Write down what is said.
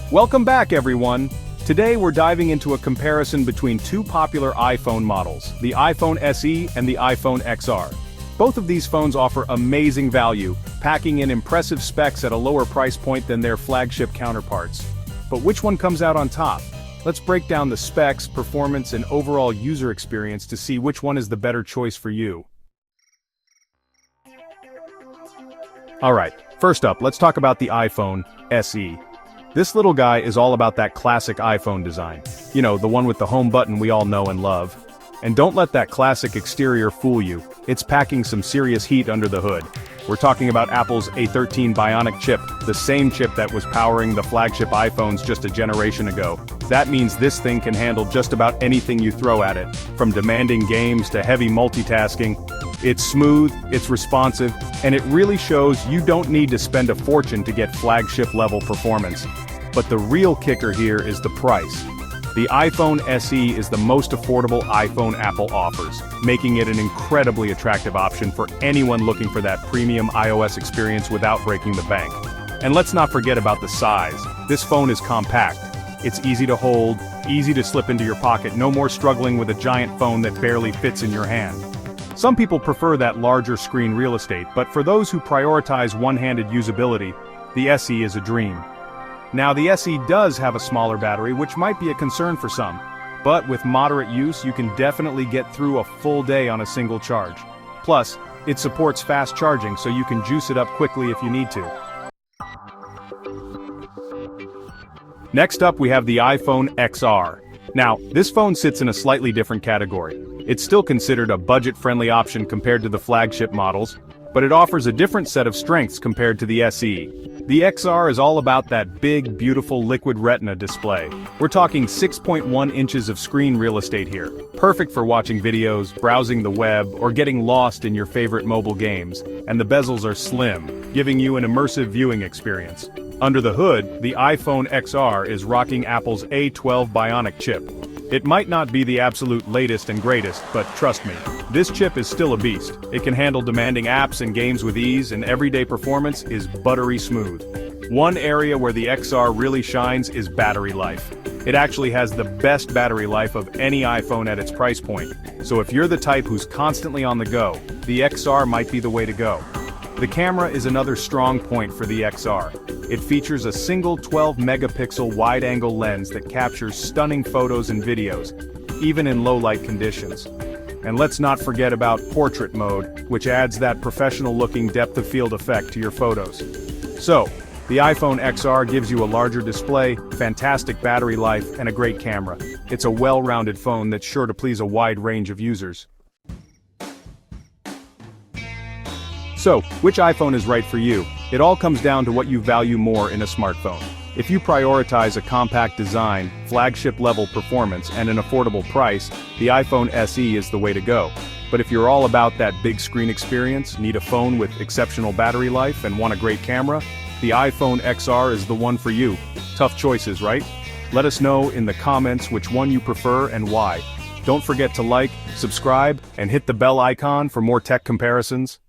Welcome back, everyone. Today we're diving into a comparison between two popular iPhone models, the iPhone SE and the iPhone XR. Both of these phones offer amazing value, packing in impressive specs at a lower price point than their flagship counterparts. But which one comes out on top? Let's break down the specs, performance, and overall user experience to see which one is the better choice for you. Alright, first up, let's talk about the iPhone SE. This little guy is all about that classic iPhone design. You know, the one with the home button we all know and love. And don't let that classic exterior fool you, it's packing some serious heat under the hood. We're talking about Apple's A13 Bionic chip, the same chip that was powering the flagship iPhones just a generation ago. That means this thing can handle just about anything you throw at it, from demanding games to heavy multitasking. It's smooth, it's responsive, and it really shows you don't need to spend a fortune to get flagship-level performance. But the real kicker here is the price. The iPhone SE is the most affordable iPhone Apple offers, making it an incredibly attractive option for anyone looking for that premium iOS experience without breaking the bank. And let's not forget about the size. This phone is compact. It's easy to hold, easy to slip into your pocket, no more struggling with a giant phone that barely fits in your hand. Some people prefer that larger screen real estate, but for those who prioritize one-handed usability, the SE is a dream. Now the SE does have a smaller battery, which might be a concern for some, but with moderate use you can definitely get through a full day on a single charge. Plus, it supports fast charging so you can juice it up quickly if you need to. Next up we have the iPhone XR. Now, this phone sits in a slightly different category. It's still considered a budget-friendly option compared to the flagship models, but it offers a different set of strengths compared to the SE. The XR is all about that big, beautiful liquid retina display. We're talking 6.1 inches of screen real estate here, perfect for watching videos, browsing the web, or getting lost in your favorite mobile games, and the bezels are slim, giving you an immersive viewing experience. Under the hood, the iPhone XR is rocking Apple's A12 Bionic chip. It might not be the absolute latest and greatest, but trust me, this chip is still a beast. It can handle demanding apps and games with ease, and everyday performance is buttery smooth. One area where the XR really shines is battery life. It actually has the best battery life of any iPhone at its price point, so if you're the type who's constantly on the go, the XR might be the way to go. The camera is another strong point for the XR. It features a single 12-megapixel wide-angle lens that captures stunning photos and videos, even in low-light conditions. And let's not forget about portrait mode, which adds that professional-looking depth of field effect to your photos. So, the iPhone XR gives you a larger display, fantastic battery life, and a great camera. It's a well-rounded phone that's sure to please a wide range of users. So, which iPhone is right for you? It all comes down to what you value more in a smartphone. If you prioritize a compact design, flagship-level performance, and an affordable price, the iPhone SE is the way to go. But if you're all about that big screen experience, need a phone with exceptional battery life, and want a great camera, the iPhone XR is the one for you. Tough choices, right? Let us know in the comments which one you prefer and why. Don't forget to like, subscribe, and hit the bell icon for more tech comparisons.